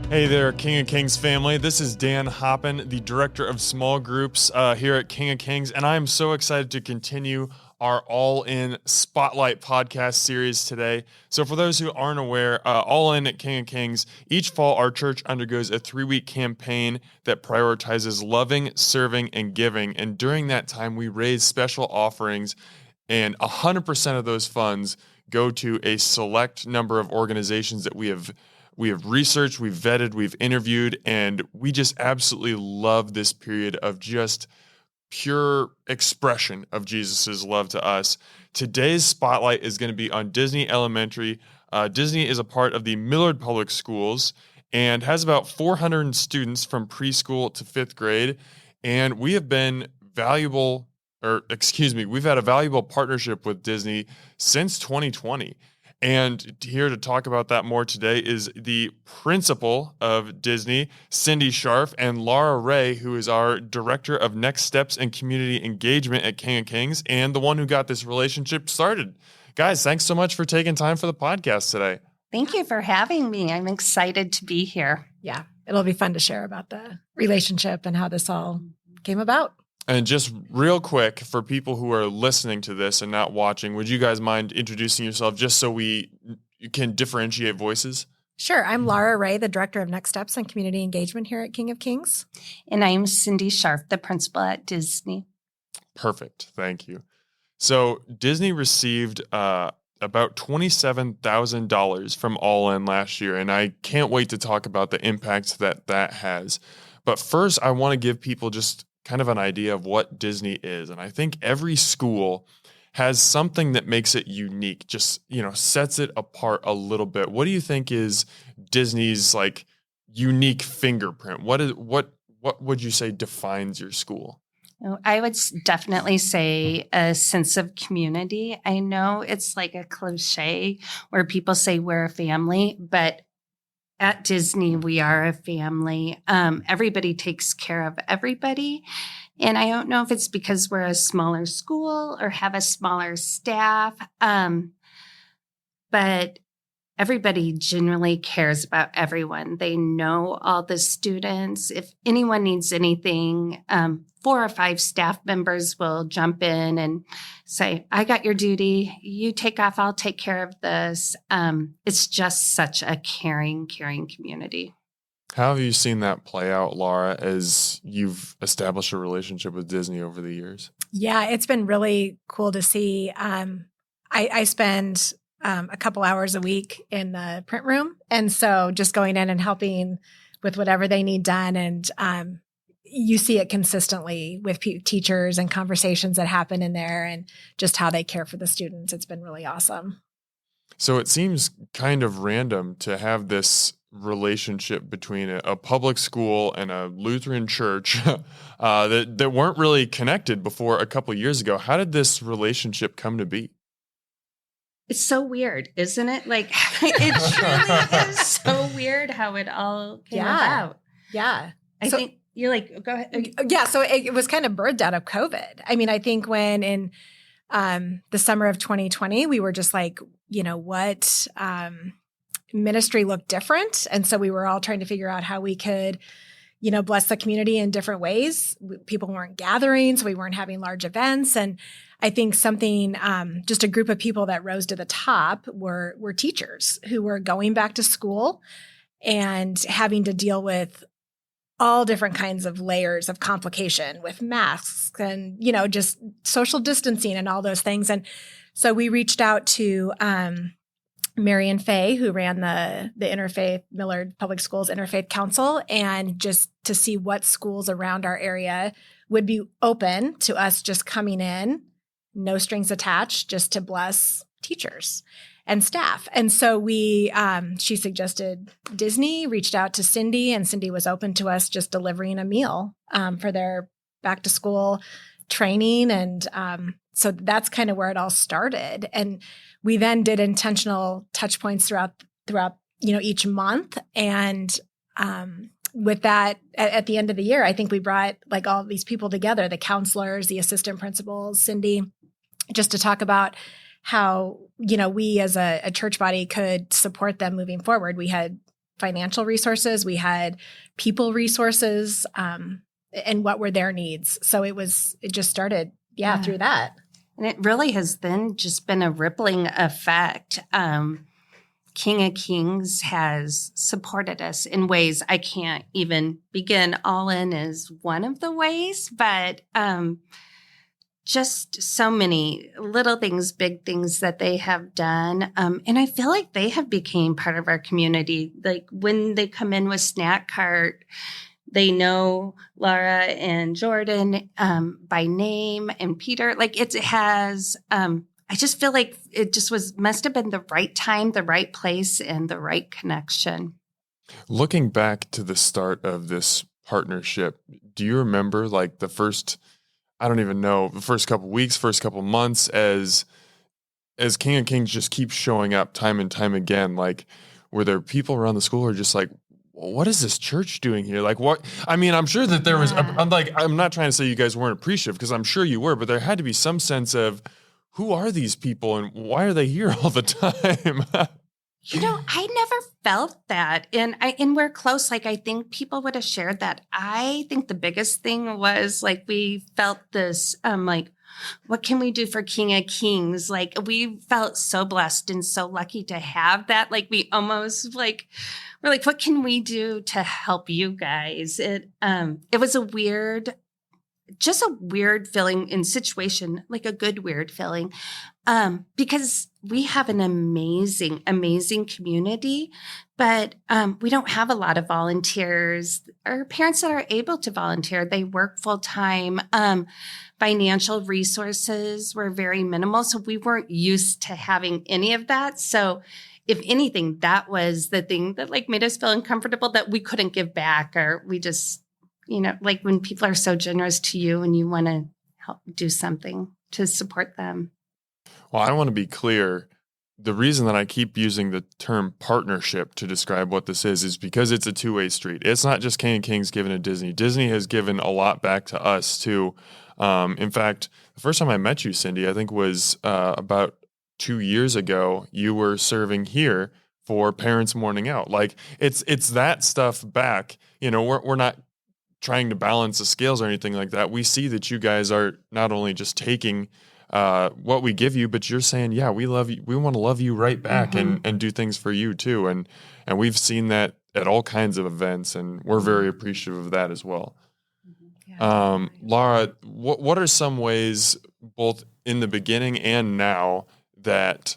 Hey there, King of Kings family. This is Dan Hoppin, the Director of Small Groups here at King of Kings, and I am so excited to continue our All In Spotlight podcast series today. So for those who aren't aware, All In at King of Kings, each fall our church undergoes a 3-week campaign that prioritizes loving, serving, and giving, and during that time we raise special offerings, and 100% of those funds go to a select number of organizations that we have researched, we've vetted, we've interviewed, and we just absolutely love this period of just pure expression of Jesus's love to us. Today's spotlight is going to be on Disney Elementary. Disney is a part of the Millard Public Schools and has about 400 students from preschool to 5th grade. And we have been we've had a valuable partnership with Disney since 2020. And here to talk about that more today is the principal of Disney, Cindy Scharff, and Lara Ray, who is our Director of Next Steps and Community Engagement at King of Kings, and the one who got this relationship started. Guys, thanks so much for taking time for the podcast today. Thank you for having me. I'm excited to be here. Yeah, it'll be fun to share about the relationship and how this all came about. And just real quick, for people who are listening to this and not watching, would you guys mind introducing yourself just so we can differentiate voices? Sure. I'm Lara Ray, the Director of Next Steps and Community Engagement here at King of Kings. And I'm Cindy Scharff, the principal at Disney. Perfect. Thank you. So Disney received about $27,000 from All In last year, and I can't wait to talk about the impact that has. But first, I want to give people just kind of an idea of what Disney is. And I think every school has something that makes it unique, just, sets it apart a little bit. What do you think is Disney's like unique fingerprint? What would you say defines your school? I would definitely say a sense of community. I know it's like a cliche where people say we're a family, but at Disney, we are a family. Everybody takes care of everybody. And I don't know if it's because we're a smaller school or have a smaller staff, but everybody generally cares about everyone. They know all the students. If anyone needs anything, 4 or 5 staff members will jump in and say, I got your duty. You take off. I'll take care of this. It's just such a caring community. How have you seen that play out, Lara, as you've established a relationship with Disney over the years? Yeah, it's been really cool to see. I spend a couple hours a week in the print room. And so just going in and helping with whatever they need done. And you see it consistently with teachers and conversations that happen in there and just how they care for the students. It's been really awesome. So it seems kind of random to have this relationship between a public school and a Lutheran church that weren't really connected before a couple of years ago. How did this relationship come to be? It's so weird, isn't it? Like, it truly is so weird how it all came about. Yeah. I think you're like, go ahead. Yeah. So it was kind of birthed out of COVID. I mean, I think when in the summer of 2020, we were just like, what ministry looked different. And so we were all trying to figure out how we could, bless the community in different ways. People weren't gathering, so we weren't having large events. And I think something, just a group of people that rose to the top were teachers who were going back to school and having to deal with all different kinds of layers of complication with masks and, just social distancing and all those things. And so we reached out to Mary and Faye, who ran the Interfaith Millard Public Schools Interfaith Council, and just to see what schools around our area would be open to us just coming in, no strings attached, just to bless teachers and staff. And so she suggested Disney, reached out to Cindy, and Cindy was open to us just delivering a meal for their back to school training. And so that's kind of where it all started. And we then did intentional touch points throughout, each month. And with that, at the end of the year, I think we brought like all these people together, the counselors, the assistant principals, Cindy, just to talk about how, we as a church body could support them moving forward. We had financial resources, we had people resources, and what were their needs. So it just started, through that. And it really has been a rippling effect. King of Kings has supported us in ways I can't even begin. All In is one of the ways, but just so many little things, big things that they have done. And I feel like they have become part of our community. Like when they come in with snack cart, they know Lara and Jordan by name, and Peter. Like it has, I just feel like it just must have been the right time, the right place, and the right connection. Looking back to the start of this partnership, do you remember like the first couple weeks, first couple months as King of Kings just keeps showing up time and time again? Like, were there people around the school who are just like, what is this church doing here? Like, what? I mean, I'm sure that there was, I'm not trying to say you guys weren't appreciative, because I'm sure you were, but there had to be some sense of, who are these people and why are they here all the time? I never felt that. And we're close. Like, I think people would have shared that. I think the biggest thing was like, we felt this, like, what can we do for King of Kings? Like, we felt so blessed and so lucky to have that. Like, we almost we're like, what can we do to help you guys? It was a weird feeling in situation, like a good weird feeling, because we have an amazing, amazing community, but we don't have a lot of volunteers or parents that are able to volunteer. They work full time. Financial resources were very minimal, so we weren't used to having any of that. So if anything, that was the thing that like made us feel uncomfortable, that we couldn't give back, or we just, like when people are so generous to you and you want to help do something to support them. Well, I want to be clear. The reason that I keep using the term partnership to describe what this is because it's a two-way street. It's not just King of Kings given to Disney. Disney has given a lot back to us too. In fact, the first time I met you, Cindy, I think was about 2 years ago. You were serving here for Parents Morning Out. Like it's that stuff back. We're not trying to balance the scales or anything like that. We see that you guys are not only just taking what we give you, but you're saying, yeah, we love you. We want to love you right back, and do things for you too. And we've seen that at all kinds of events, and we're very appreciative of that as well. Lara, what are some ways, both in the beginning and now, that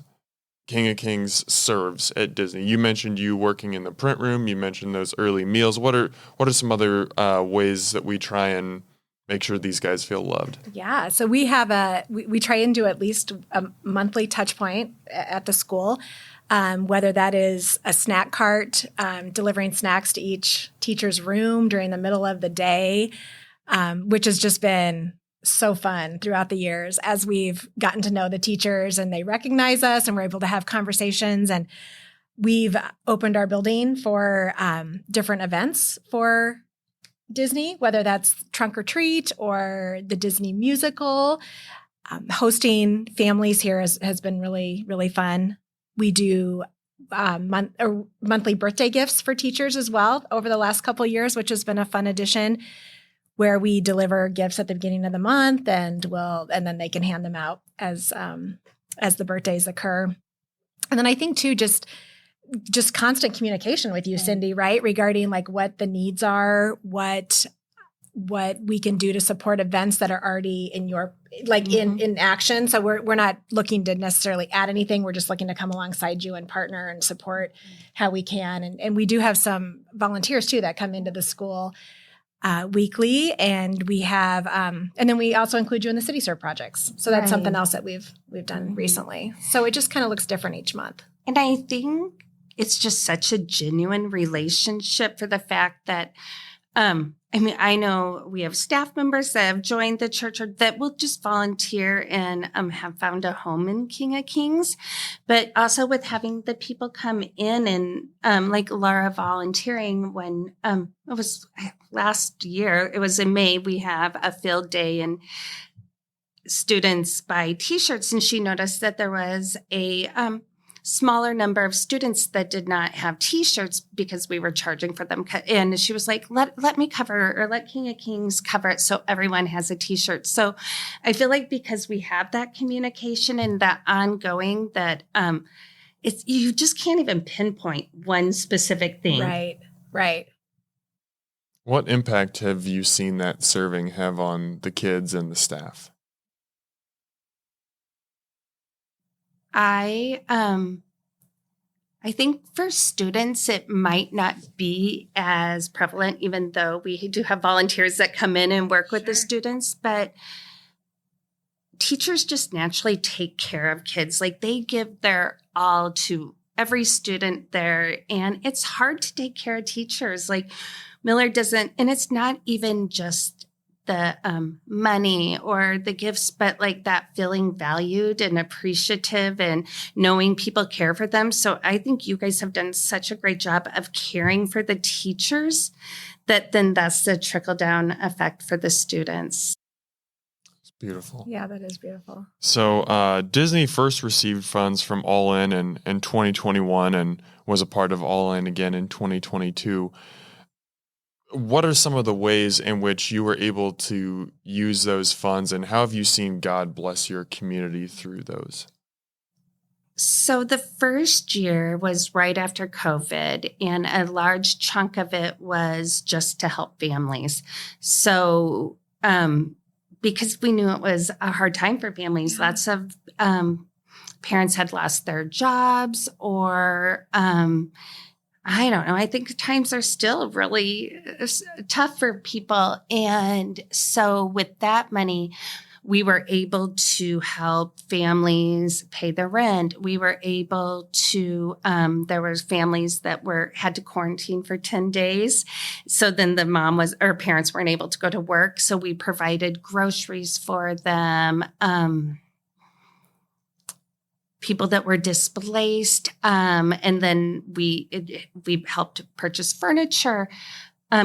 King of Kings serves at Disney? You mentioned you working in the print room. You mentioned those early meals. What are some other ways that we try and make sure these guys feel loved? Yeah, so we have we try and do at least a monthly touch point at the school, whether that is a snack cart, delivering snacks to each teacher's room during the middle of the day, which has just been so fun throughout the years as we've gotten to know the teachers and they recognize us and we're able to have conversations. And we've opened our building for different events for Disney, whether that's Trunk or Treat or the Disney musical. Hosting families here has been really, really fun. We do monthly birthday gifts for teachers as well over the last couple of years, which has been a fun addition, where we deliver gifts at the beginning of the month and then they can hand them out as the birthdays occur. And then I think too, just constant communication with you, Cindy, right? Regarding like what the needs are, what we can do to support events that are already in your, like in action. So we're not looking to necessarily add anything. We're just looking to come alongside you and partner and support how we can. And we do have some volunteers too that come into the school weekly, and we have, and then we also include you in the City Serve projects. So that's something else that we've done recently. So it just kind of looks different each month. And I think it's just such a genuine relationship for the fact that, I know we have staff members that have joined the church or that will just volunteer and have found a home in King of Kings, but also with having the people come in and like Lara volunteering when it was last year, it was in May, we have a field day and students buy T-shirts, and she noticed that there was a smaller number of students that did not have t-shirts because we were charging for them. And she was like, let me cover, or let King of Kings cover it so everyone has a t-shirt. So I feel like because we have that communication and that ongoing, that it's, you just can't even pinpoint one specific thing. Right. What impact have you seen that serving have on the kids and the staff? I think for students, it might not be as prevalent, even though we do have volunteers that come in and work with the students, but teachers just naturally take care of kids. Like, they give their all to every student there. And it's hard to take care of teachers. Like, Millard doesn't, and it's not even just the money or the gifts, but like that feeling valued and appreciative and knowing people care for them. So I think you guys have done such a great job of caring for the teachers that then that's the trickle down effect for the students. It's beautiful. Yeah, that is beautiful. So Disney first received funds from All In 2021 and was a part of All In again in 2022. What are some of the ways in which you were able to use those funds, and how have you seen God bless your community through those? So the first year was right after COVID, and a large chunk of it was just to help families. So because we knew it was a hard time for families, lots of parents had lost their jobs, or I don't know. I think times are still really tough for people. And so with that money, we were able to help families pay their rent. We were able to, there was families that had to quarantine for 10 days. So then the parents weren't able to go to work. So we provided groceries for them. People that were displaced. And then we helped purchase furniture.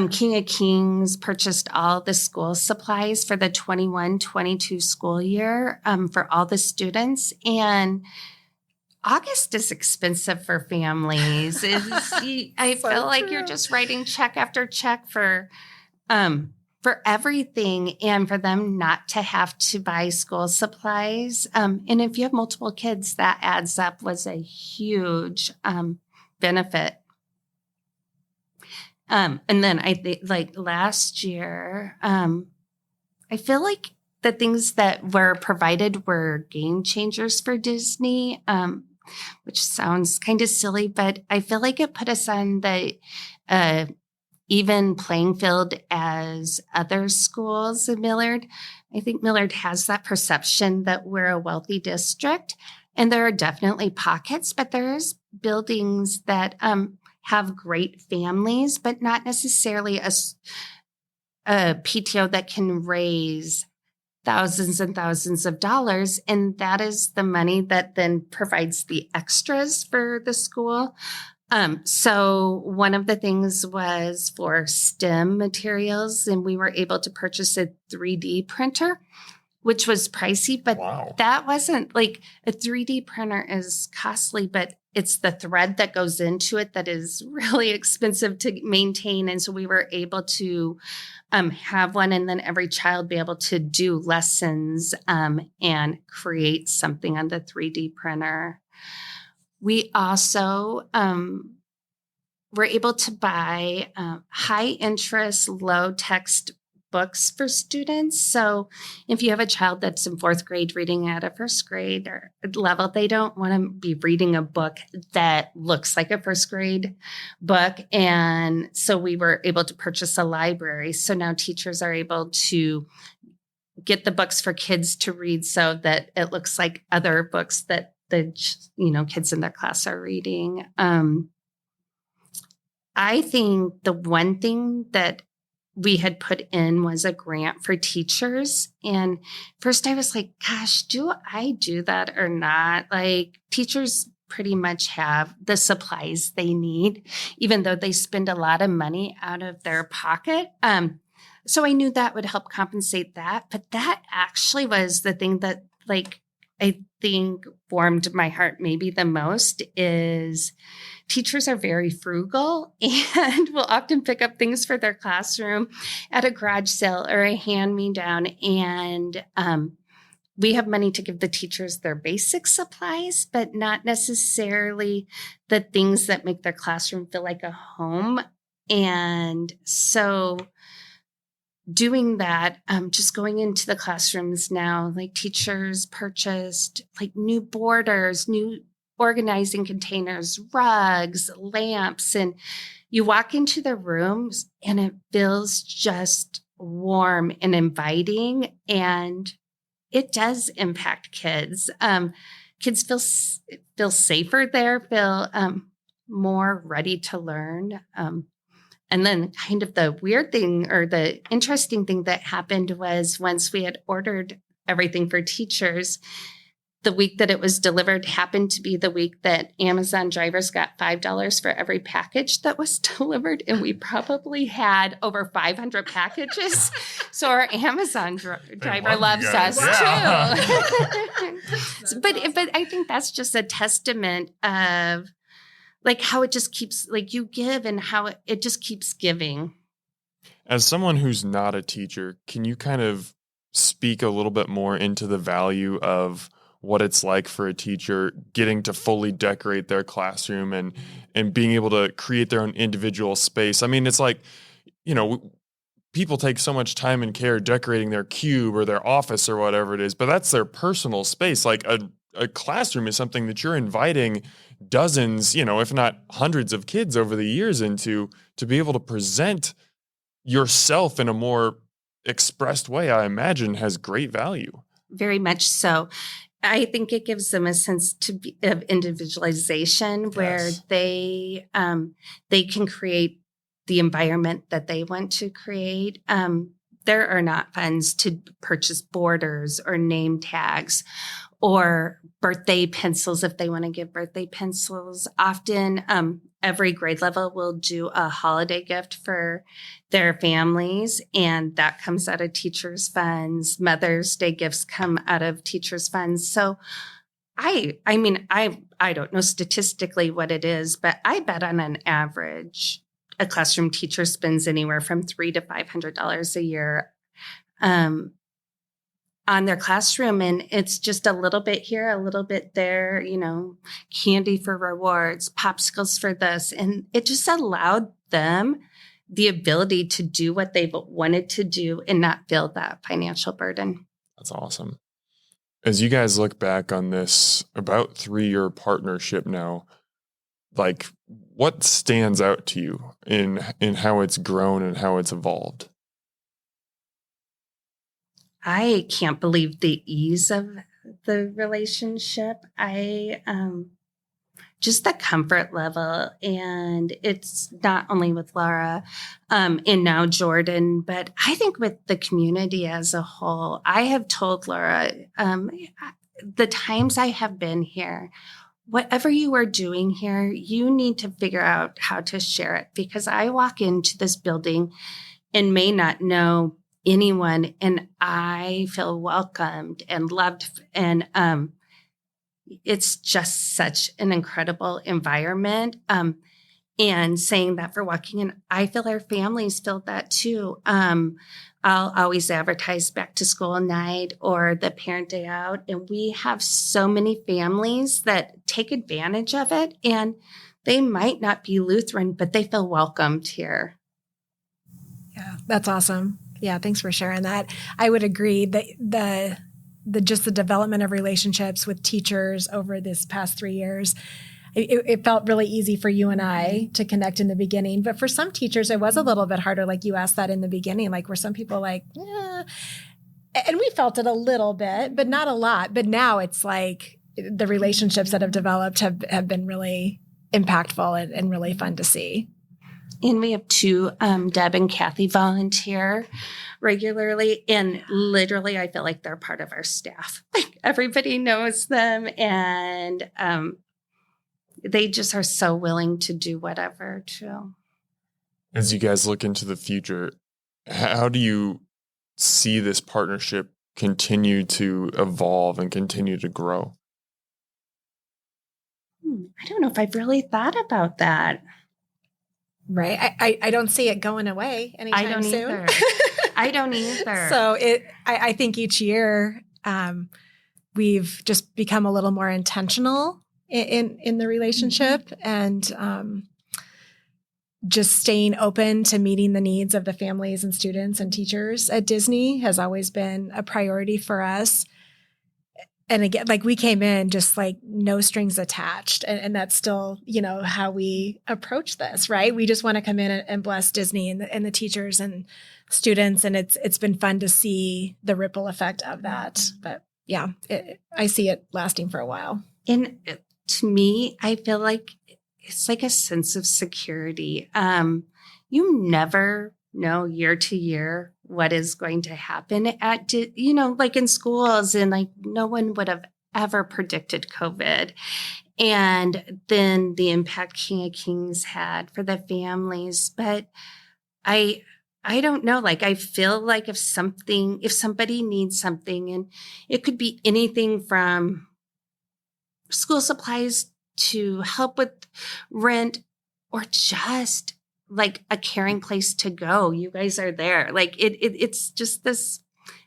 King of Kings purchased all the school supplies for the 21-22 school year for all the students. And August is expensive for families. I feel like you're just writing check after check for everything, and for them not to have to buy school supplies. And if you have multiple kids, that adds up, was a huge benefit. And then I think, like last year, I feel like the things that were provided were game changers for Disney, which sounds kind of silly, but I feel like it put us on the even playing field as other schools in Millard. I think Millard has that perception that we're a wealthy district, and there are definitely pockets, but there's buildings that have great families, but not necessarily a PTO that can raise thousands and thousands of dollars. And that is the money that then provides the extras for the school. So one of the things was for STEM materials, and we were able to purchase a 3D printer, which was pricey, but that wasn't like a 3D printer is costly, but it's the thread that goes into it that is really expensive to maintain. And so we were able to have one, and then every child be able to do lessons and create something on the 3D printer. We also were able to buy high interest, low text books for students. So if you have a child that's in fourth grade reading at a first grade or level, they don't want to be reading a book that looks like a first grade book. And so we were able to purchase a library. So now teachers are able to get the books for kids to read so that it looks like other books that the kids in their class are reading. I think the one thing that we had put in was a grant for teachers. And first I was like, gosh, do I do that or not? Like, teachers pretty much have the supplies they need, even though they spend a lot of money out of their pocket. So I knew that would help compensate that. But that actually was the thing that, like, I think warmed my heart maybe the most is teachers are very frugal and will often pick up things for their classroom at a garage sale or a hand-me-down. And we have money to give the teachers their basic supplies, but not necessarily the things that make their classroom feel like a home. And so doing that, just going into the classrooms now, like teachers purchased like new borders, new organizing containers, rugs, lamps, and you walk into the rooms and it feels just warm and inviting, and it does impact kids. Kids feel safer there, feel more ready to learn. And then kind of the weird thing or the interesting thing that happened was once we had ordered everything for teachers, the week that it was delivered happened to be the week that Amazon drivers got $5 for every package that was delivered. And we probably had over 500 packages. So our Amazon driver loves us too. But I think that's just a testament of like how it just keeps, like you give and how it just keeps giving. As someone who's not a teacher, can you kind of speak a little bit more into the value of what it's like for a teacher getting to fully decorate their classroom and being able to create their own individual space? I mean, it's like, you know, people take so much time and care decorating their cube or their office or whatever it is, but that's their personal space. Like a classroom is something that you're inviting dozens, you know, if not hundreds of kids over the years into, to be able to present yourself in a more expressed way, I imagine has great value. Very much so. I think it gives them a sense of individualization where they can create the environment that they want to create. There are not funds to purchase borders or name tags or birthday pencils if they want to give birthday pencils. Often, every grade level will do a holiday gift for their families, and that comes out of teachers' funds. Mother's Day gifts come out of teachers' funds. So I mean, I don't know statistically what it is, but I bet on an average, a classroom teacher spends anywhere from $300 to $500 a year on their classroom. And it's just a little bit here, a little bit there, you know, candy for rewards, popsicles for this. And it just allowed them the ability to do what they've wanted to do and not feel that financial burden. That's awesome. As you guys look back on this about 3-year partnership now, like what stands out to you in how it's grown and how it's evolved? I can't believe the ease of the relationship. Just the comfort level. And it's not only with Lara and now Jordan, but I think with the community as a whole. I have told Lara the times I have been here, whatever you are doing here, you need to figure out how to share it, because I walk into this building and may not know anyone, and I feel welcomed and loved. And it's just such an incredible environment. And saying that for walking in, I feel our families feel that too. I'll always advertise back to school night or the parent day out. And we have so many families that take advantage of it, and they might not be Lutheran, but they feel welcomed here. Yeah, that's awesome. Yeah, thanks for sharing that. I would agree that the just the development of relationships with teachers over this past 3 years, it felt really easy for you and I to connect in the beginning. But for some teachers, it was a little bit harder. Like you asked that in the beginning, like were some people like, and we felt it a little bit, but not a lot. But now it's like the relationships that have developed have been really impactful and really fun to see. And we have 2, Deb and Kathy, volunteer regularly. And literally, I feel like they're part of our staff. Like everybody knows them, and they just are so willing to do whatever too. As you guys look into the future, how do you see this partnership continue to evolve and continue to grow? I don't know if I've really thought about that. Right. I don't see it going away anytime soon. I don't either. So I think each year we've just become a little more intentional in the relationship, and just staying open to meeting the needs of the families and students and teachers at Disney has always been a priority for us. And again, like, we came in just like no strings attached. And that's still, how we approach this, right? We just want to come in and bless Disney and the teachers and students. And it's been fun to see the ripple effect of that. But yeah, I see it lasting for a while. And to me, I feel like it's like a sense of security. You never know year to year what is going to happen at, like in schools, and like no one would have ever predicted COVID. And then the impact King of Kings had for the families. But I don't know, like, I feel like if somebody needs something, and it could be anything from school supplies to help with rent, or just like a caring place to go, you guys are there. Like it's just this,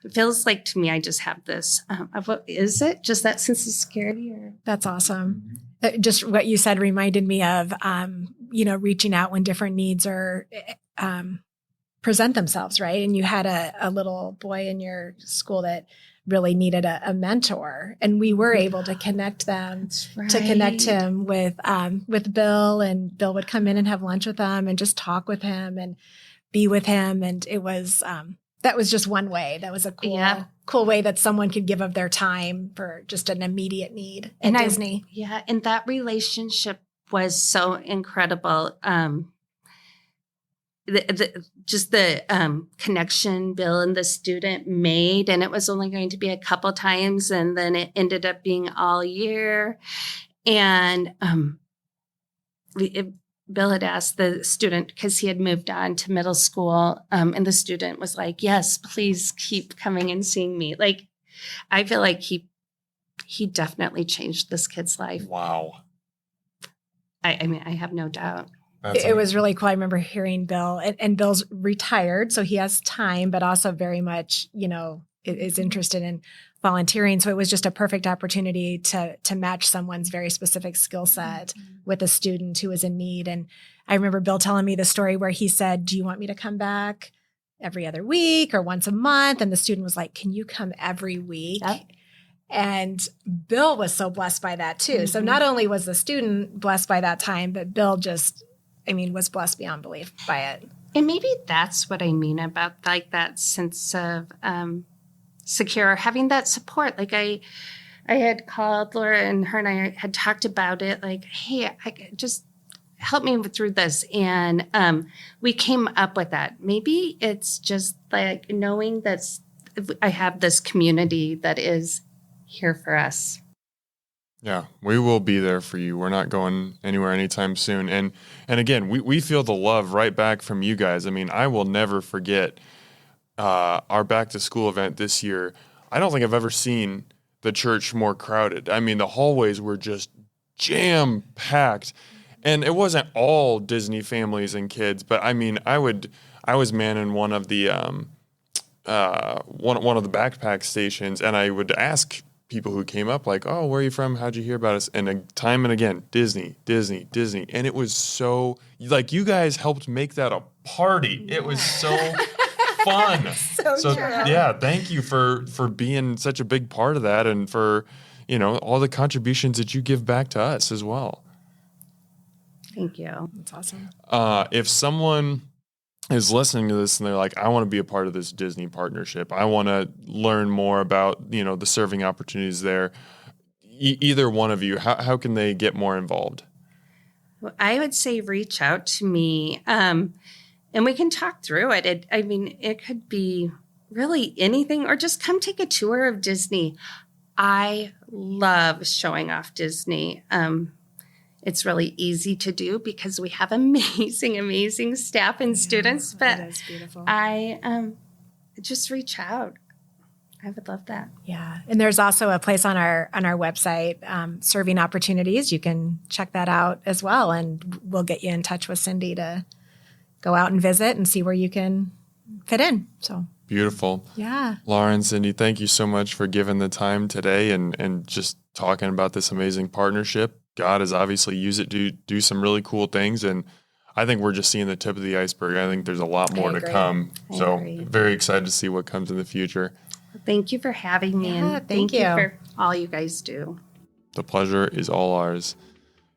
it feels like to me, I just have this, what is it? Just that sense of security? Or That's awesome. Just what you said reminded me of, reaching out when different needs are, present themselves, right? And you had a little boy in your school that really needed a mentor, and we were able to connect them, to connect him with Bill, and Bill would come in and have lunch with them and just talk with him and be with him. And it was, that was just one way. That was a cool way that someone could give of their time for just an immediate need at Disney. And that relationship was so incredible. The connection Bill and the student made, and it was only going to be a couple times, and then it ended up being all year. And Bill had asked the student, because he had moved on to middle school, and the student was like, "Yes, please keep coming and seeing me." Like, I feel like he definitely changed this kid's life. Wow. I mean, I have no doubt. It was really cool. I remember hearing Bill, and Bill's retired, so he has time, but also very much, is interested in volunteering. So it was just a perfect opportunity to match someone's very specific skill set with a student who was in need. And I remember Bill telling me the story where he said, "Do you want me to come back every other week or once a month?" And the student was like, "Can you come every week?" Yep. And Bill was so blessed by that too. So not only was the student blessed by that time, but Bill just, was blessed beyond belief by it. And maybe that's what I mean about like that sense of secure, having that support. Like I had called Laura, and her and I had talked about it. Like, hey, just help me through this. And we came up with that. Maybe it's just like knowing that I have this community that is here for us. Yeah, we will be there for you. We're not going anywhere anytime soon. And again, we feel the love right back from you guys. I mean, I will never forget our back to school event this year. I don't think I've ever seen the church more crowded. I mean, the hallways were just jam packed, and it wasn't all Disney families and kids, but I mean, I was manning one of the one of the backpack stations, and I would ask people who came up, like, "Oh, where are you from? How'd you hear about us?" And time and again, Disney. And it was so, like, you guys helped make that a party. It was so fun. So yeah, thank you for being such a big part of that, and for, all the contributions that you give back to us as well. Thank you. That's awesome. If someone is listening to this and they're like, "I want to be a part of this Disney partnership. I want to learn more about, the serving opportunities there." Either one of you, how can they get more involved? Well, I would say reach out to me, and we can talk through it. It could be really anything, or just come take a tour of Disney. I love showing off Disney. It's really easy to do because we have amazing staff and students. But that is beautiful. I just reach out. I would love that. Yeah. And there's also a place on our website, serving opportunities. You can check that out as well. And we'll get you in touch with Cindy to go out and visit and see where you can fit in. So Beautiful. yeah. Lara and Cindy, thank you so much for giving the time today and just talking about this amazing partnership. God has obviously used it to do some really cool things. And I think we're just seeing the tip of the iceberg. I think there's a lot more to come. I agree. Very excited to see what comes in the future. Thank you for having me. Yeah, and thank you. for all you guys do. The pleasure is all ours.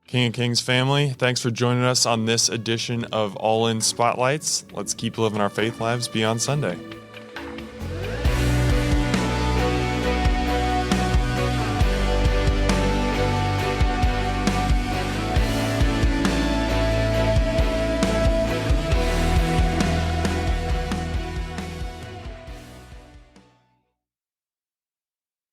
King of Kings family, thanks for joining us on this edition of All In Spotlights. Let's keep living our faith lives beyond Sunday.